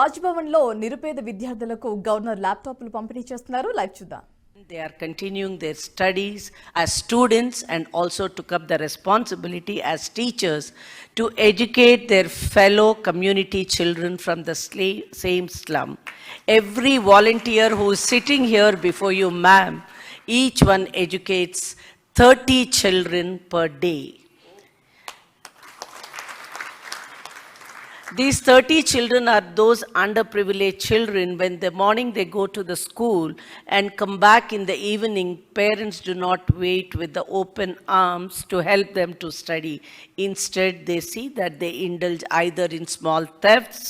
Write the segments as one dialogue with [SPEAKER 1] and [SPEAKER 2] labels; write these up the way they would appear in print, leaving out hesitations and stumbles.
[SPEAKER 1] రాజ్ భవన్ లో నిరుపేద విద్యార్థులకు గవర్నర్ ల్యాప్టాప్లు పంపిణీ చేస్తున్నారు. లైవ్ చూద్దాం.
[SPEAKER 2] They are continuing their studies as students and also took up the responsibility as teachers to educate their fellow community children from the same slum. Every volunteer who is sitting here before you, ma'am, each one educates 30 children per day. These 30 children are those underprivileged children. When the morning they go to the school and come back in the evening, parents do not wait with the open arms to help them to study. Instead, they see that they indulge either in small thefts,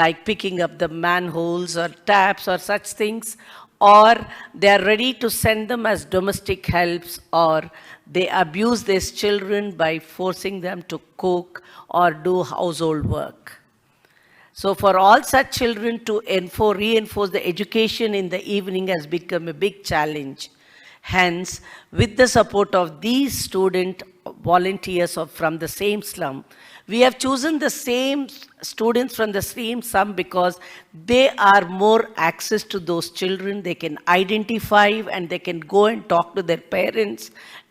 [SPEAKER 2] like picking up the manholes or taps or such things, or they are ready to send them as domestic helps, or they abuse these children by forcing them to cook or do household work. So for all such children to reinforce the education in the evening has become a big challenge. Hence, with the support of these student volunteers from the same slum, we have chosen the same students from the same slum because they are more access to those children. They can identify and they can go and talk to their parents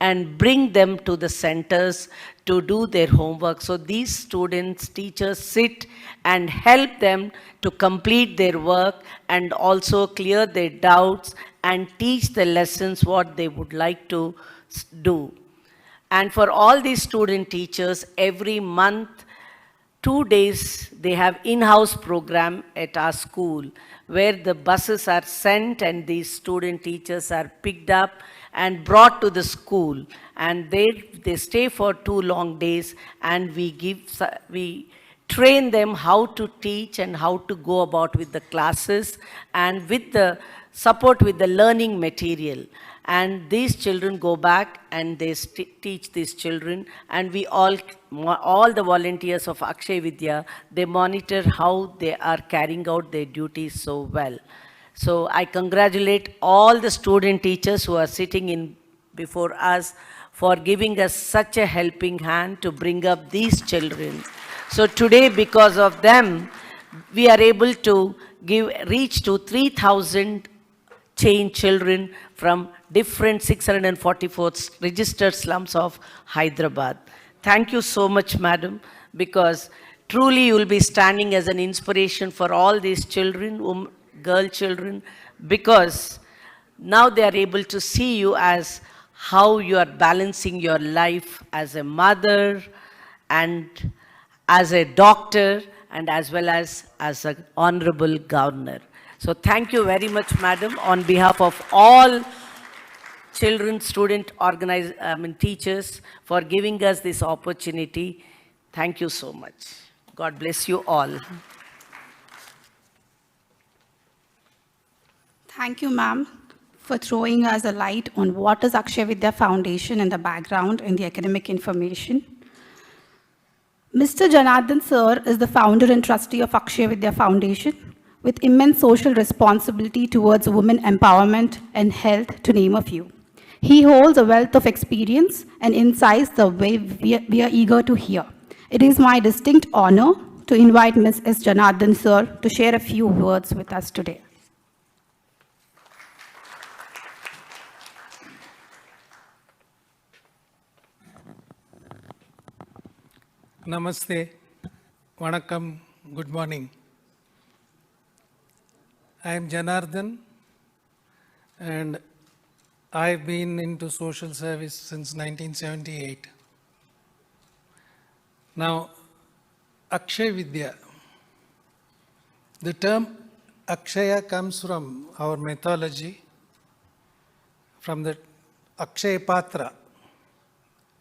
[SPEAKER 2] and bring them to the centers to do their homework. So these students, teachers sit and help them to complete their work and also clear their doubts and teach the lessons what they would like to do. And for all these student teachers, every month, 2 days, they have in-house program at our school where the buses are sent and these student teachers are picked up and brought to the school. And they stay for 2 long days and we train them how to teach and how to go about with the classes and with the support with the learning material. And these children go back and they teach these children, and we all the volunteers of Akshay Vidya, they monitor how they are carrying out their duties so well. So I congratulate all the student teachers who are sitting in before us for giving us such a helping hand to bring up these children. So today, because of them, we are able to reach to 3,000 chain children from different 644 registered slums of Hyderabad. Thank you so much, madam, because truly you will be standing as an inspiration for all these children, girl children, because now they are able to see you as how you are balancing your life as a mother and as a doctor and as well as an honorable governor. So thank you very much, madam, on behalf of all children, student, teachers for giving us this opportunity. Thank you so much. God bless you all.
[SPEAKER 3] Thank you, ma'am, for throwing us a light on what is Akshay Vidya Foundation and the background and the academic information. Mr. Janardhan sir is the founder and trustee of Akshay Vidya Foundation with immense social responsibility towards women empowerment and health, to name a few. He holds a wealth of experience and insights the way we are eager to hear. It is my distinct honor to invite Ms. S. Janardhan sir to share a few words with us today.
[SPEAKER 4] Namaste, Vanakkam, good morning. I am Janardhan and I've been into social service since 1978. Now, Akshay Vidya, the term Akshaya comes from our mythology, from the Akshay Patra,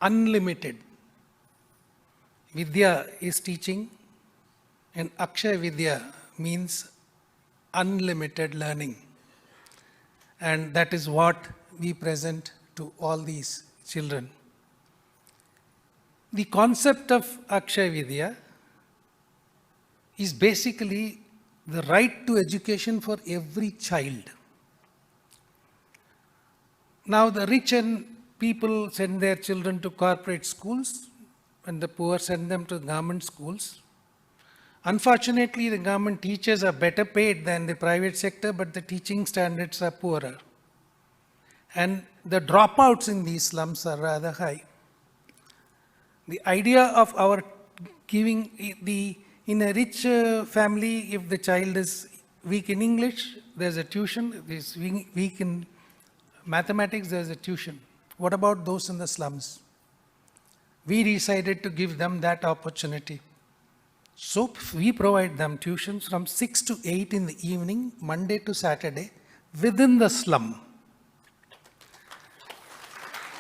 [SPEAKER 4] unlimited. Vidya is teaching, and Akshay Vidya means unlimited learning. And that is what we present to all these children. The concept of Akshay Vidya is basically the right to education for every child. Now the rich and people send their children to corporate schools and the poor send them to government schools. Unfortunately, the government teachers are better paid than the private sector, but the teaching standards are poorer. And the dropouts in these slums are rather high. The idea of our giving in a rich family, if the child is weak in English, there's a tuition. If he's weak in mathematics, there's a tuition. What about those in the slums? We decided to give them that opportunity. So we provide them tuitions from 6 to 8 in the evening, Monday to Saturday, within the slum.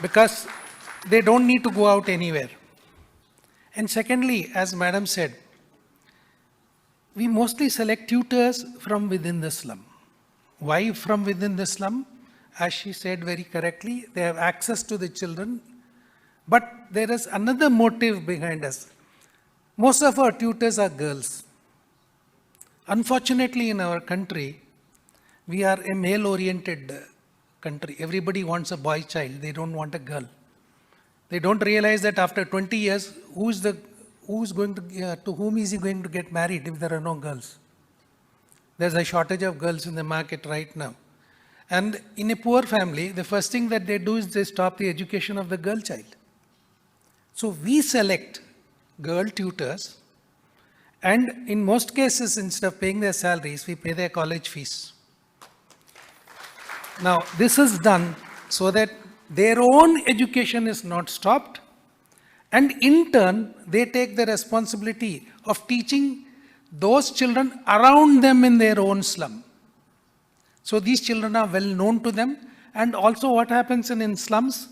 [SPEAKER 4] Because they don't need to go out anywhere. And secondly, as Madam said, we mostly select tutors from within the slum. Why from within the slum? As she said very correctly, they have access to the children. But there is another motive behind us. Most of our tutors are girls. Unfortunately, in our country, we are a male-oriented country. Everybody wants a boy child. They don't want a girl. They don't realize that after 20 years, to whom is he going to get married if there are no girls? There's a shortage of girls in the market right now. And in a poor family, the first thing that they do is they stop the education of the girl child. So we select girl tutors, and in most cases, instead of paying their salaries, we pay their college fees. Now, this is done so that their own education is not stopped, and in turn, they take the responsibility of teaching those children around them in their own slum. So these children are well known to them, and also what happens in slums,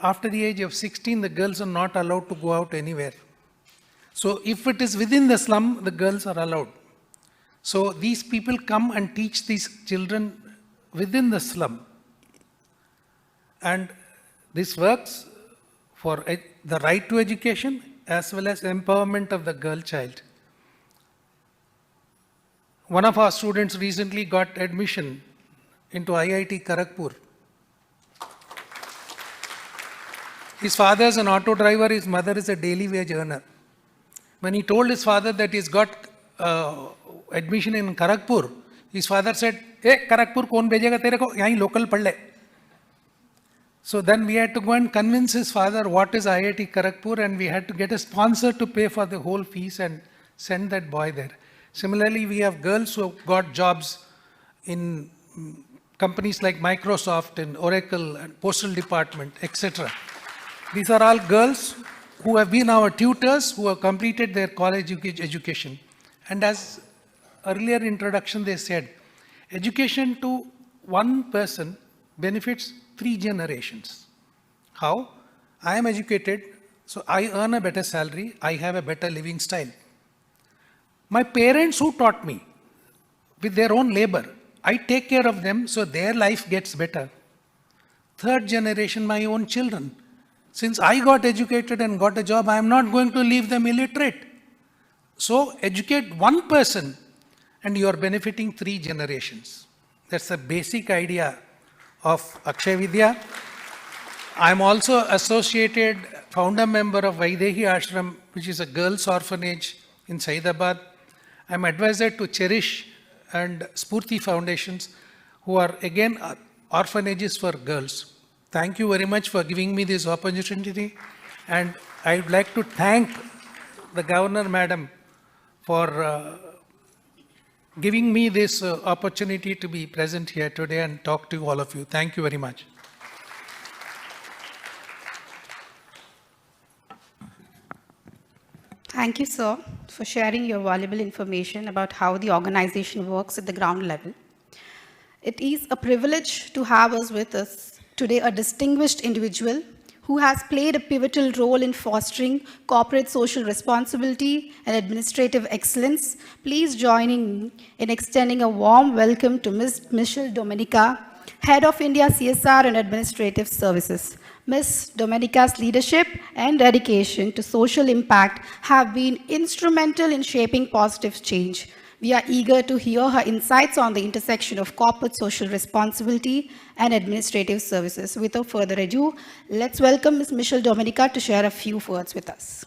[SPEAKER 4] after the age of 16, the girls are not allowed to go out anywhere. So if it is within the slum, the girls are allowed. So these people come and teach these children within the slum. And this works for the right to education as well as empowerment of the girl child. One of our students recently got admission into IIT Kharagpur. His father is an auto driver, his mother is a daily wage earner. When he told his father that he's got admission in Kharagpur, his father said, "Hey, Kharagpur kaun bhejega tere ko? Yahi local pad le." So then we had to go and convince his father what is IIT Kharagpur, and we had to get a sponsor to pay for the whole fees and send that boy there. Similarly, we have girls who have got jobs in companies like Microsoft and Oracle and Postal Department, etc. These are all girls who have been our tutors, who have completed their college education. And as earlier introduction they said, education to one person benefits 3 generations. How? I am educated, so I earn a better salary, I have a better living style. My parents who taught me with their own labor, I take care of them so their life gets better. 3rd generation, my own children. Since I got educated and got a job, I am not going to leave them illiterate. So educate one person and you are benefiting 3 generations. That's the basic idea of Akshay Vidya. I am also associated founder member of Vaidehi Ashram, which is a girls' orphanage in Saidabad. I am advisor to Cherish and Spurti Foundations, who are again orphanages for girls. Thank you very much for giving me this opportunity, and I would like to thank the Governor Madam for giving me this opportunity to be present here today and talk to all of you. Thank you very much.
[SPEAKER 3] Thank you, sir, for sharing your valuable information about how the organization works at the ground level. It is a privilege to have us with us today a distinguished individual who has played a pivotal role in fostering corporate social responsibility and administrative excellence. Please join me in extending a warm welcome to Ms. Michelle Domenica, Head of India CSR and Administrative Services. Ms. Domenica's leadership and dedication to social impact have been instrumental in shaping positive change. We are eager to hear her insights on the intersection of corporate social responsibility and administrative services. Without further ado, let's welcome Ms. Michelle Domenica to share a few words with us.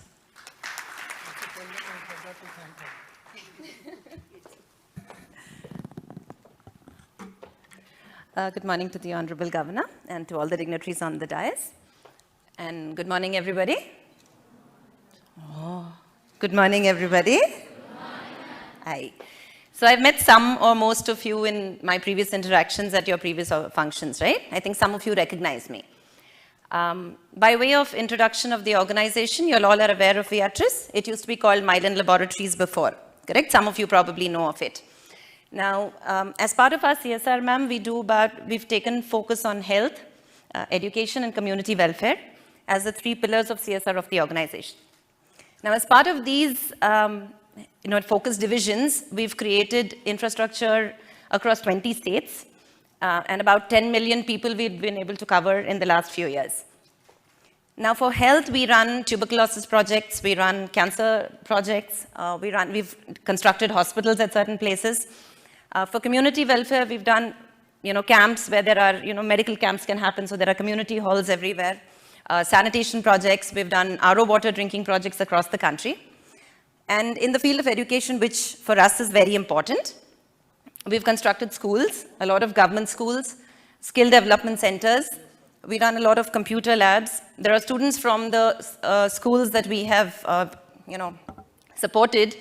[SPEAKER 5] Good morning to the Honorable Governor and to all the dignitaries on the dais. And good morning, everybody. Good morning, everybody. Hi. So I've met some or most of you in my previous interactions at your previous functions, right? I think some of you recognize me. By way of introduction of the organization, you all are aware of Viatris. It used to be called Mylan Laboratories before, correct? Some of you probably know of it. Now, as part of our CSR, ma'am, we've taken focus on health, education, and community welfare as the 3 pillars of CSR of the organization. Now, as part of these, focus divisions, we've created infrastructure across 20 states, and about 10 million people we've been able to cover in the last few years. Now, for health, we run tuberculosis projects, we run cancer projects, we've constructed hospitals at certain places. For community welfare, we've done, camps where there are, medical camps can happen, so there are community halls everywhere. Sanitation projects, we've done RO water drinking projects across the country. And in the field of education, which for us is very important, we've constructed schools, a lot of government schools, skill development centers. We run a lot of computer labs. There are students from the schools that we have, supported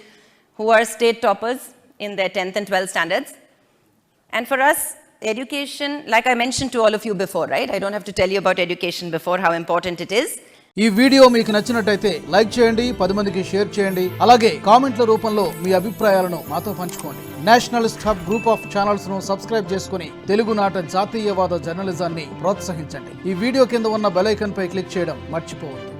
[SPEAKER 5] who are state toppers in their 10th and 12th standards. And for us, education, like I mentioned to all of you before, right? I don't have to tell you about education before, how important it is.
[SPEAKER 6] ఈ video మీకు నచ్చినట్టయితే like చేయండి, 10 మందికి share చేయండి. అలాగే కామెంట్ల రూపంలో మీ అభిప్రాయాలను మాతో పంచుకోండి. Nationalist hub group of channels ను సబ్స్క్రైబ్ చేసుకుని తెలుగునాట జాతీయవాద జర్నలిజాన్ని ప్రోత్సహించండి. ఈ వీడియో కింద ఉన్న బెల్ ఐకాన్ పై క్లిక్ చేయడం మర్చిపోవద్దు.